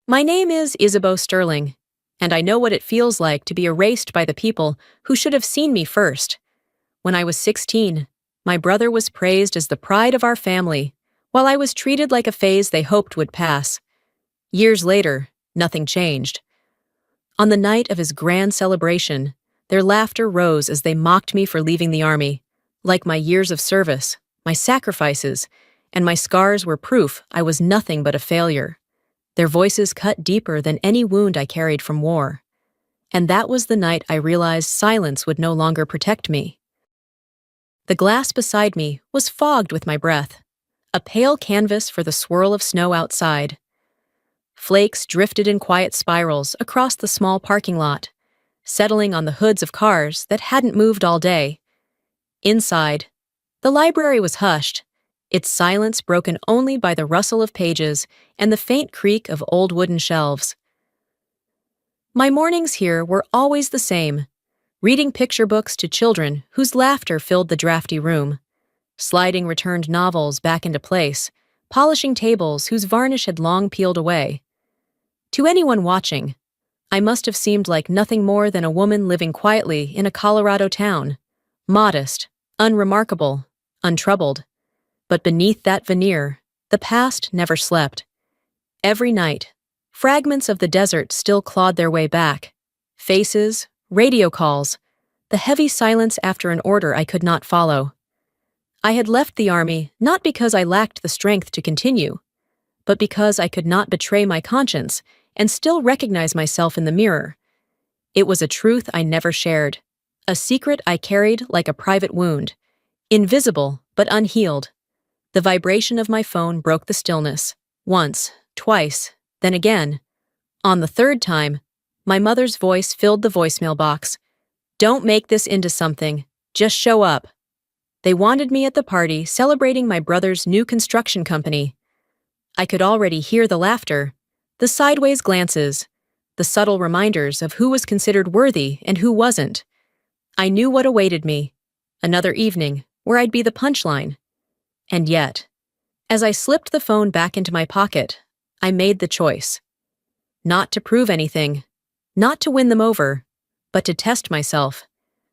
My name is Isabeau Sterling, and I know what it feels like to be erased by the people who should have seen me first. When I was 16, my brother was praised as the pride of our family, while I was treated like a phase they hoped would pass. Years later, nothing changed. On the night of his grand celebration, their laughter rose as they mocked me for leaving the army, like my years of service, my sacrifices, and my scars were proof I was nothing but a failure. Their voices cut deeper than any wound I carried from war. And that was the night I realized silence would no longer protect me. The glass beside me was fogged with my breath, a pale canvas for the swirl of snow outside. Flakes drifted in quiet spirals across the small parking lot, settling on the hoods of cars that hadn't moved all day. Inside, the library was hushed, its silence broken only by the rustle of pages and the faint creak of old wooden shelves. My mornings here were always the same, reading picture books to children whose laughter filled the drafty room, sliding returned novels back into place, polishing tables whose varnish had long peeled away. To anyone watching, I must have seemed like nothing more than a woman living quietly in a Colorado town, modest, unremarkable, untroubled. But beneath that veneer, the past never slept. Every night, fragments of the desert still clawed their way back. Faces, radio calls, the heavy silence after an order I could not follow. I had left the army not because I lacked the strength to continue, but because I could not betray my conscience and still recognize myself in the mirror. It was a truth I never shared, a secret I carried like a private wound, invisible but unhealed. The vibration of my phone broke the stillness, once, twice, then again. On the third time, my mother's voice filled the voicemail box. "Don't make this into something, just show up." They wanted me at the party celebrating my brother's new construction company. I could already hear the laughter, the sideways glances, the subtle reminders of who was considered worthy and who wasn't. I knew what awaited me, another evening where I'd be the punchline. And yet, as I slipped the phone back into my pocket, I made the choice. Not to prove anything, not to win them over, but to test myself,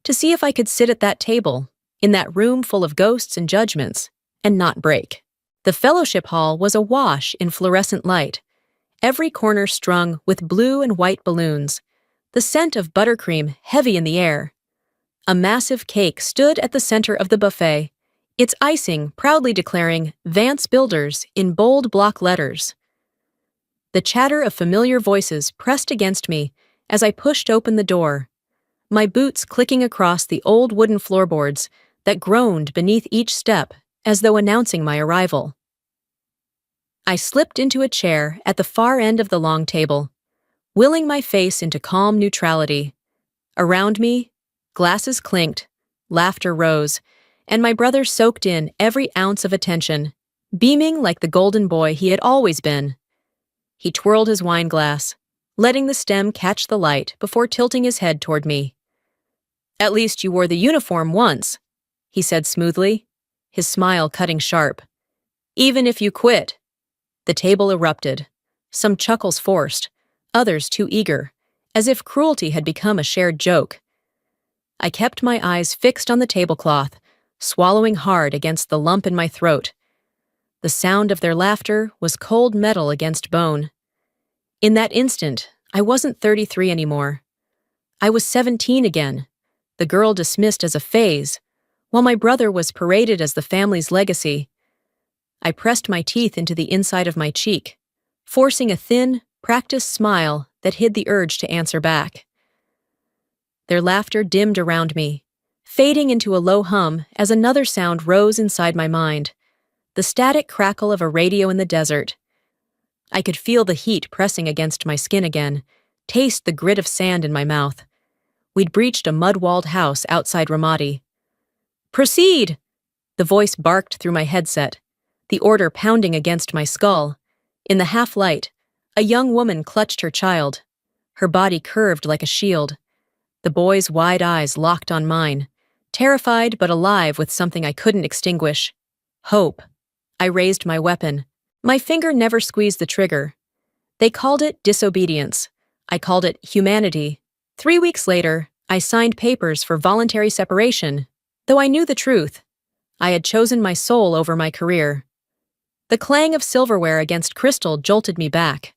to see if I could sit at that table, in that room full of ghosts and judgments, and not break. The fellowship hall was awash in fluorescent light, every corner strung with blue and white balloons, the scent of buttercream heavy in the air. A massive cake stood at the center of the buffet, its icing proudly declaring Vance Builders in bold block letters. The chatter of familiar voices pressed against me as I pushed open the door, my boots clicking across the old wooden floorboards that groaned beneath each step as though announcing my arrival. I slipped into a chair at the far end of the long table, willing my face into calm neutrality. Around me, glasses clinked, laughter rose, and my brother soaked in every ounce of attention, beaming like the golden boy he had always been. He twirled his wine glass, letting the stem catch the light before tilting his head toward me. "At least you wore the uniform once," he said smoothly, his smile cutting sharp. "Even if you quit." The table erupted, some chuckles forced, others too eager, as if cruelty had become a shared joke. I kept my eyes fixed on the tablecloth, swallowing hard against the lump in my throat. The sound of their laughter was cold metal against bone. In that instant, I wasn't 33 anymore. I was 17 again, the girl dismissed as a phase, while my brother was paraded as the family's legacy. I pressed my teeth into the inside of my cheek, forcing a thin, practiced smile that hid the urge to answer back. Their laughter dimmed around me, fading into a low hum as another sound rose inside my mind, the static crackle of a radio in the desert. I could feel the heat pressing against my skin again, taste the grit of sand in my mouth. We'd breached a mud-walled house outside Ramadi. "Proceed!" The voice barked through my headset, the order pounding against my skull. In the half-light, a young woman clutched her child, her body curved like a shield. The boy's wide eyes locked on mine, terrified but alive with something I couldn't extinguish. Hope. I raised my weapon. My finger never squeezed the trigger. They called it disobedience. I called it humanity. 3 weeks later, I signed papers for voluntary separation, though I knew the truth. I had chosen my soul over my career. The clang of silverware against crystal jolted me back.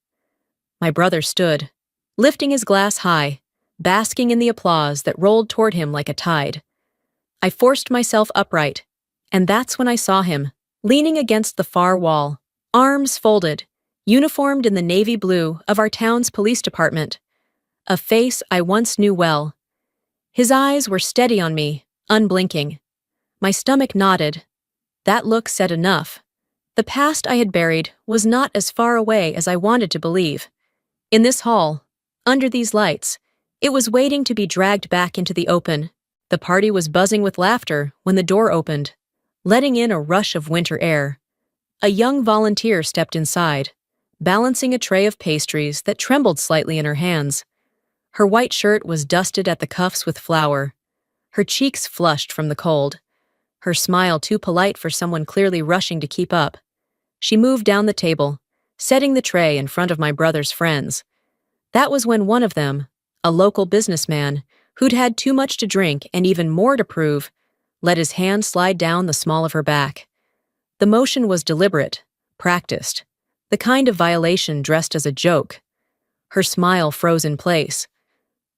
My brother stood, lifting his glass high, basking in the applause that rolled toward him like a tide. I forced myself upright, and that's when I saw him, leaning against the far wall, arms folded, uniformed in the navy blue of our town's police department. A face I once knew well. His eyes were steady on me, unblinking. My stomach nodded. That look said enough. The past I had buried was not as far away as I wanted to believe. In this hall, under these lights, it was waiting to be dragged back into the open. The party was buzzing with laughter when the door opened, letting in a rush of winter air. A young volunteer stepped inside, balancing a tray of pastries that trembled slightly in her hands. Her white shirt was dusted at the cuffs with flour, her cheeks flushed from the cold, her smile too polite for someone clearly rushing to keep up. She moved down the table, setting the tray in front of my brother's friends. That was when one of them, a local businessman, who'd had too much to drink and even more to prove, let his hand slide down the small of her back. The motion was deliberate, practiced, the kind of violation dressed as a joke. Her smile froze in place.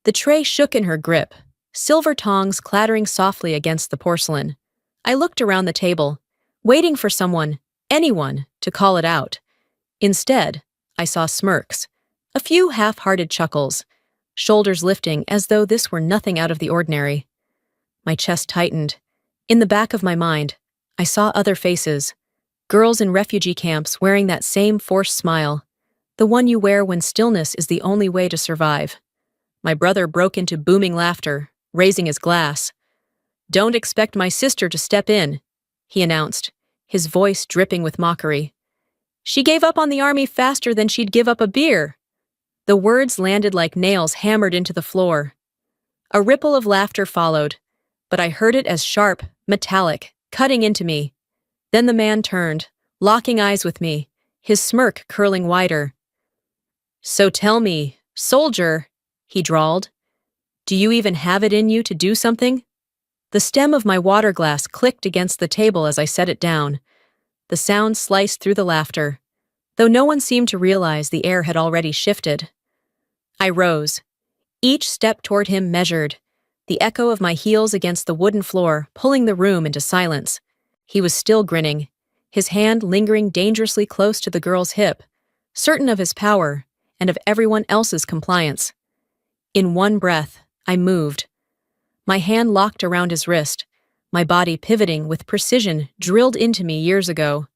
The tray shook in her grip, silver tongs clattering softly against the porcelain. I looked around the table, waiting for someone, anyone, to call it out. Instead, I saw smirks, a few half-hearted chuckles, shoulders lifting as though this were nothing out of the ordinary. My chest tightened. In the back of my mind, I saw other faces, girls in refugee camps wearing that same forced smile, the one you wear when stillness is the only way to survive. My brother broke into booming laughter, raising his glass. "Don't expect my sister to step in," he announced, his voice dripping with mockery. "She gave up on the army faster than she'd give up a beer." The words landed like nails hammered into the floor. A ripple of laughter followed, but I heard it as sharp, metallic, cutting into me. Then the man turned, locking eyes with me, his smirk curling wider. "So tell me, soldier," he drawled, "do you even have it in you to do something?" The stem of my water glass clicked against the table as I set it down. The sound sliced through the laughter, though no one seemed to realize the air had already shifted. I rose, each step toward him measured, the echo of my heels against the wooden floor pulling the room into silence. He was still grinning, his hand lingering dangerously close to the girl's hip, certain of his power and of everyone else's compliance. In one breath, I moved. My hand locked around his wrist, my body pivoting with precision drilled into me years ago.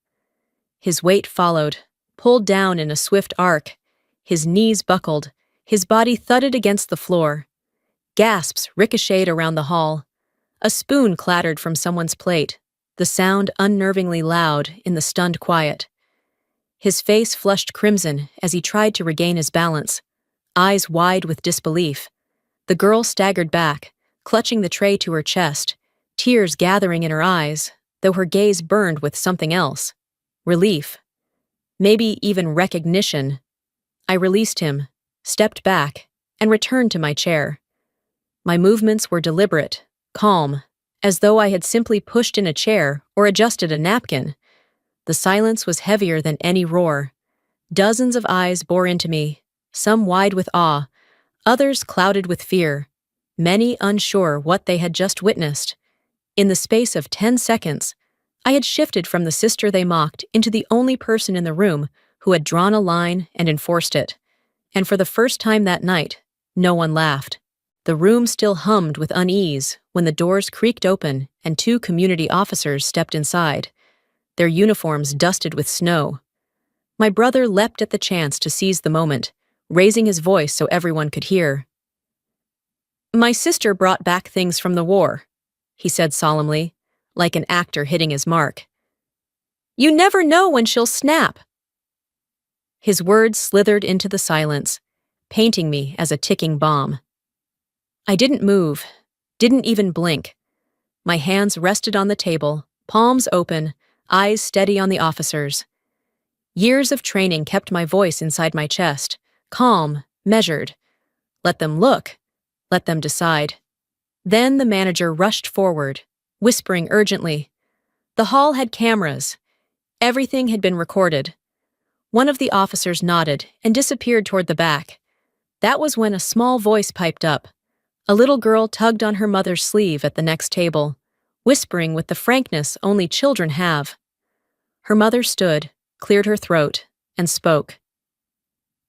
His weight followed, pulled down in a swift arc. His knees buckled, his body thudded against the floor. Gasps ricocheted around the hall. A spoon clattered from someone's plate, the sound unnervingly loud in the stunned quiet. His face flushed crimson as he tried to regain his balance, eyes wide with disbelief. The girl staggered back, clutching the tray to her chest, tears gathering in her eyes, though her gaze burned with something else. Relief. Maybe even recognition. I released him, stepped back, and returned to my chair. My movements were deliberate, calm, as though I had simply pushed in a chair or adjusted a napkin. The silence was heavier than any roar. Dozens of eyes bore into me, some wide with awe, others clouded with fear, many unsure what they had just witnessed. In the space of 10 seconds, I had shifted from the sister they mocked into the only person in the room who had drawn a line and enforced it. And for the first time that night, no one laughed. The room still hummed with unease when the doors creaked open and 2 community officers stepped inside, their uniforms dusted with snow. My brother leapt at the chance to seize the moment, raising his voice so everyone could hear. "My sister brought back things from the war," he said solemnly, like an actor hitting his mark. "You never know when she'll snap." His words slithered into the silence, painting me as a ticking bomb. I didn't move, didn't even blink. My hands rested on the table, palms open, eyes steady on the officers. Years of training kept my voice inside my chest, calm, measured. Let them look. Let them decide. Then the manager rushed forward, whispering urgently. The hall had cameras. Everything had been recorded. One of the officers nodded and disappeared toward the back. That was when a small voice piped up. A little girl tugged on her mother's sleeve at the next table, whispering with the frankness only children have. Her mother stood, cleared her throat, and spoke.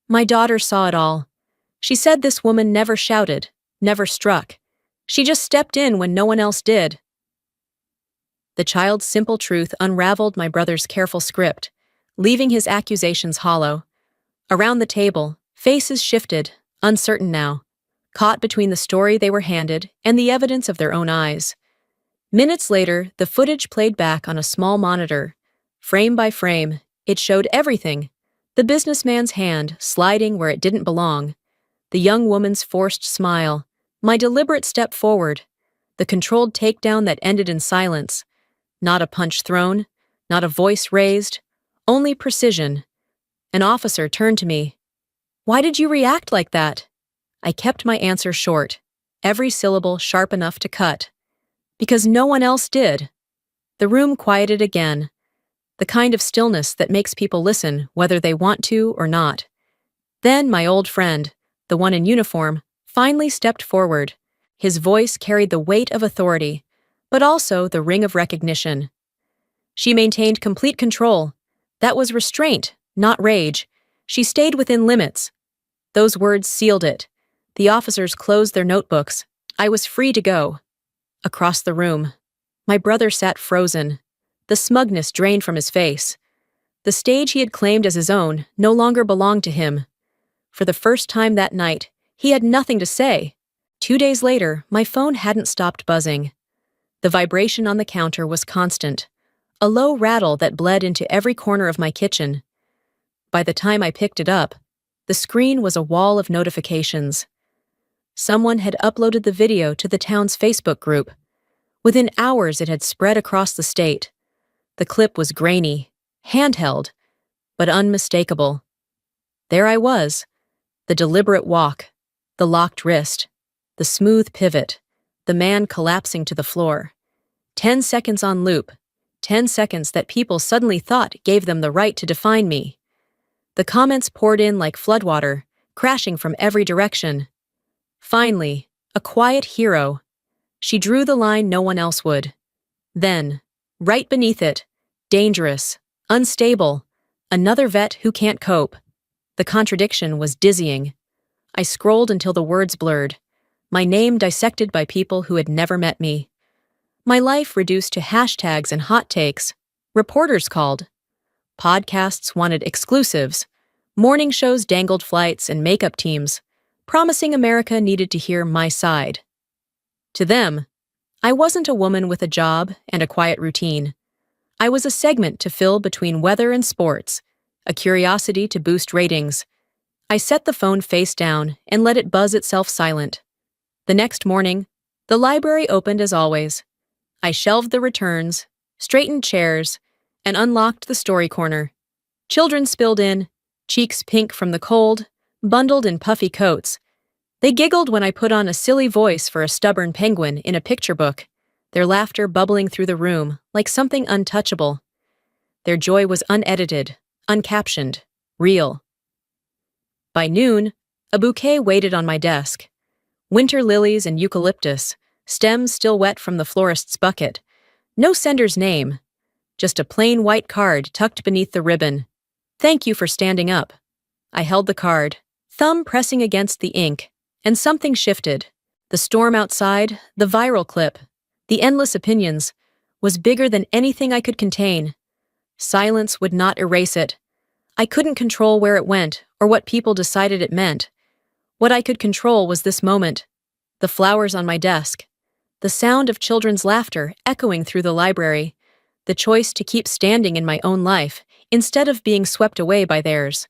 My daughter saw it all. She said this woman never shouted, never struck. She just stepped in when no one else did. The child's simple truth unraveled my brother's careful script, leaving his accusations hollow. Around the table, faces shifted, uncertain now, caught between the story they were handed and the evidence of their own eyes. Minutes later, the footage played back on a small monitor. Frame by frame, it showed everything. The businessman's hand sliding where it didn't belong. The young woman's forced smile. My deliberate step forward. The controlled takedown that ended in silence. Not a punch thrown, not a voice raised, only precision. An officer turned to me. Why did you react like that? I kept my answer short, every syllable sharp enough to cut. Because no one else did. The room quieted again. The kind of stillness that makes people listen whether they want to or not. Then my old friend, the one in uniform, finally stepped forward. His voice carried the weight of authority, but also the ring of recognition. She maintained complete control. That was restraint, not rage. She stayed within limits. Those words sealed it. The officers closed their notebooks. I was free to go. Across the room, my brother sat frozen. The smugness drained from his face. The stage he had claimed as his own no longer belonged to him. For the first time that night, he had nothing to say. 2 days later, my phone hadn't stopped buzzing. The vibration on the counter was constant, a low rattle that bled into every corner of my kitchen. By the time I picked it up, the screen was a wall of notifications. Someone had uploaded the video to the town's Facebook group. Within hours, it had spread across the state. The clip was grainy, handheld, but unmistakable. There I was, the deliberate walk, the locked wrist, the smooth pivot, the man collapsing to the floor. 10 seconds on loop, 10 seconds that people suddenly thought gave them the right to define me. The comments poured in like floodwater, crashing from every direction. Finally, a quiet hero. She drew the line no one else would. Then, right beneath it, dangerous, unstable, another vet who can't cope. The contradiction was dizzying. I scrolled until the words blurred, my name dissected by people who had never met me. My life reduced to hashtags and hot takes. Reporters called. Podcasts wanted exclusives. Morning shows dangled flights and makeup teams, promising America needed to hear my side. To them, I wasn't a woman with a job and a quiet routine. I was a segment to fill between weather and sports, a curiosity to boost ratings. I set the phone face down and let it buzz itself silent. The next morning, the library opened as always. I shelved the returns, straightened chairs, and unlocked the story corner. Children spilled in, cheeks pink from the cold, bundled in puffy coats. They giggled when I put on a silly voice for a stubborn penguin in a picture book, their laughter bubbling through the room like something untouchable. Their joy was unedited, uncaptioned, real. By noon, a bouquet waited on my desk. Winter lilies and eucalyptus, stems still wet from the florist's bucket. No sender's name, just a plain white card tucked beneath the ribbon. Thank you for standing up. I held the card, thumb pressing against the ink, and something shifted. The storm outside, the viral clip, the endless opinions, was bigger than anything I could contain. Silence would not erase it. I couldn't control where it went or what people decided it meant. What I could control was this moment, the flowers on my desk, the sound of children's laughter echoing through the library, the choice to keep standing in my own life instead of being swept away by theirs.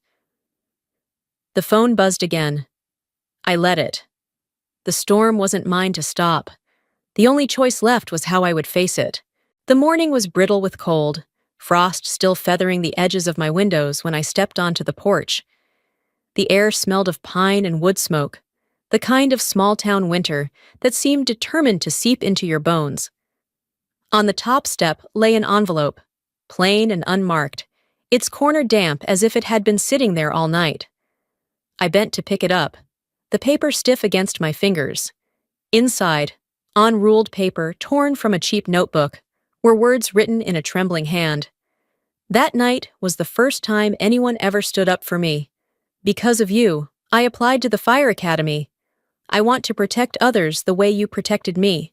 The phone buzzed again. I let it. The storm wasn't mine to stop. The only choice left was how I would face it. The morning was brittle with cold, frost still feathering the edges of my windows when I stepped onto the porch. The air smelled of pine and wood smoke, the kind of small-town winter that seemed determined to seep into your bones. On the top step lay an envelope, plain and unmarked, its corner damp as if it had been sitting there all night. I bent to pick it up, the paper stiff against my fingers. Inside, on ruled paper torn from a cheap notebook, were words written in a trembling hand. That night was the first time anyone ever stood up for me. Because of you, I applied to the fire academy. I want to protect others the way you protected me.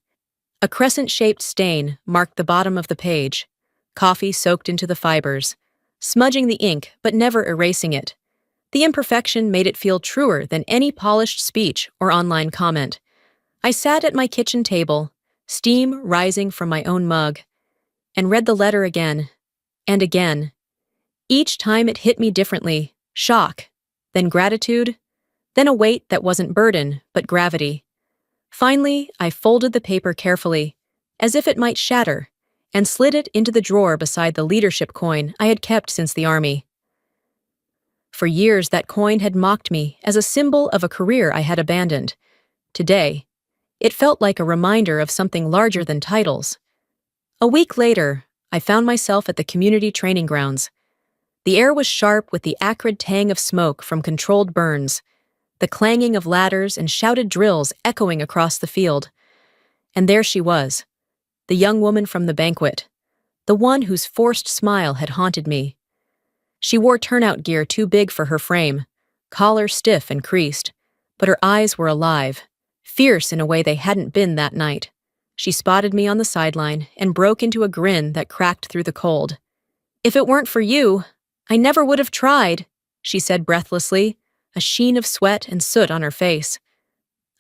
A crescent-shaped stain marked the bottom of the page. Coffee soaked into the fibers, smudging the ink but never erasing it. The imperfection made it feel truer than any polished speech or online comment. I sat at my kitchen table, steam rising from my own mug, and read the letter again and again. Each time it hit me differently, shock, then gratitude, then a weight that wasn't burden but gravity. Finally, I folded the paper carefully, as if it might shatter, and slid it into the drawer beside the leadership coin I had kept since the army. For years that coin had mocked me as a symbol of a career I had abandoned. Today, it felt like a reminder of something larger than titles. A week later, I found myself at the community training grounds. The air was sharp with the acrid tang of smoke from controlled burns, the clanging of ladders and shouted drills echoing across the field. And there she was, the young woman from the banquet, the one whose forced smile had haunted me. She wore turnout gear too big for her frame, collar stiff and creased, but her eyes were alive, fierce in a way they hadn't been that night. She spotted me on the sideline and broke into a grin that cracked through the cold. "If it weren't for you, I never would have tried," she said breathlessly, a sheen of sweat and soot on her face.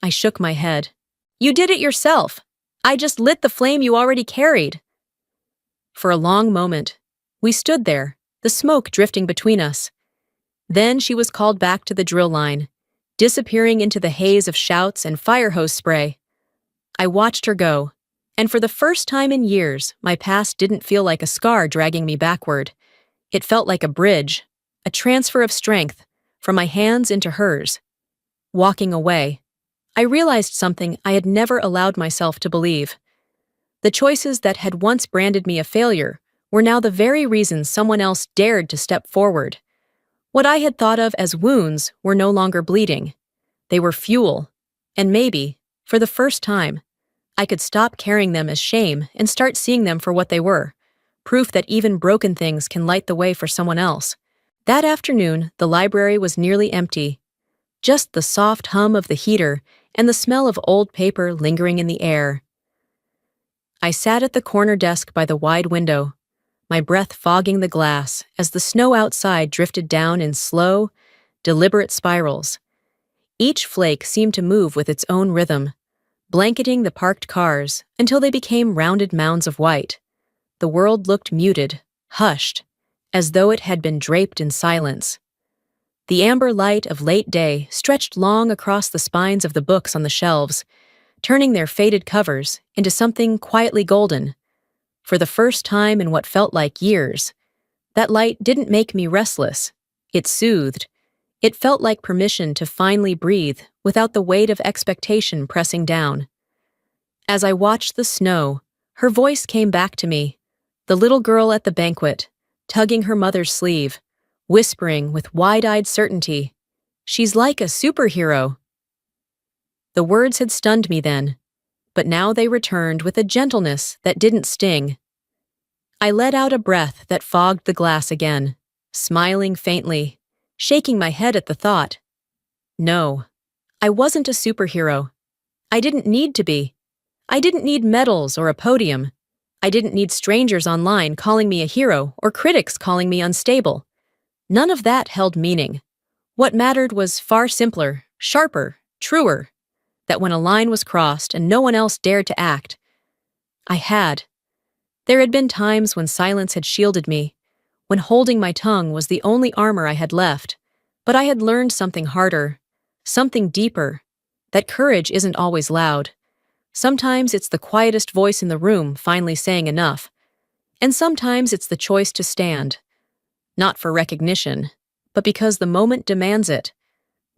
I shook my head. "You did it yourself. I just lit the flame you already carried." For a long moment, we stood there, the smoke drifting between us. Then she was called back to the drill line, disappearing into the haze of shouts and fire hose spray. I watched her go, and for the first time in years, my past didn't feel like a scar dragging me backward. It felt like a bridge, a transfer of strength, from my hands into hers. Walking away, I realized something I had never allowed myself to believe. The choices that had once branded me a failure were now the very reasons someone else dared to step forward. What I had thought of as wounds were no longer bleeding. They were fuel, and maybe, for the first time, I could stop carrying them as shame and start seeing them for what they were, proof that even broken things can light the way for someone else. That afternoon, the library was nearly empty. Just the soft hum of the heater and the smell of old paper lingering in the air. I sat at the corner desk by the wide window, my breath fogging the glass as the snow outside drifted down in slow, deliberate spirals. Each flake seemed to move with its own rhythm, blanketing the parked cars until they became rounded mounds of white. The world looked muted, hushed, as though it had been draped in silence. The amber light of late day stretched long across the spines of the books on the shelves, turning their faded covers into something quietly golden. For the first time in what felt like years, that light didn't make me restless. It soothed. It felt like permission to finally breathe without the weight of expectation pressing down. As I watched the snow, her voice came back to me, the little girl at the banquet, tugging her mother's sleeve, whispering with wide-eyed certainty, "She's like a superhero." The words had stunned me then, but now they returned with a gentleness that didn't sting. I let out a breath that fogged the glass again, smiling faintly, shaking my head at the thought. No, I wasn't a superhero. I didn't need to be. I didn't need medals or a podium. I didn't need strangers online calling me a hero or critics calling me unstable. None of that held meaning. What mattered was far simpler, sharper, truer. That when a line was crossed and no one else dared to act, I had. There had been times when silence had shielded me, when holding my tongue was the only armor I had left, but I had learned something harder, something deeper, that courage isn't always loud. Sometimes it's the quietest voice in the room finally saying enough. And sometimes it's the choice to stand, not for recognition, but because the moment demands it.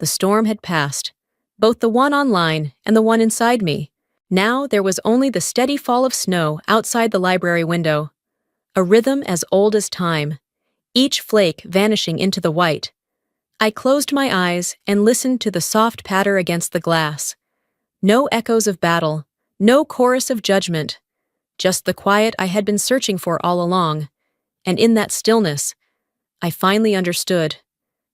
The storm had passed, both the one online and the one inside me. Now there was only the steady fall of snow outside the library window, a rhythm as old as time, each flake vanishing into the white. I closed my eyes and listened to the soft patter against the glass. No echoes of battle, no chorus of judgment, just the quiet I had been searching for all along. And in that stillness, I finally understood.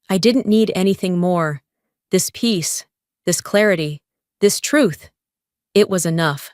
I didn't need anything more. This peace, this clarity, this truth, it was enough.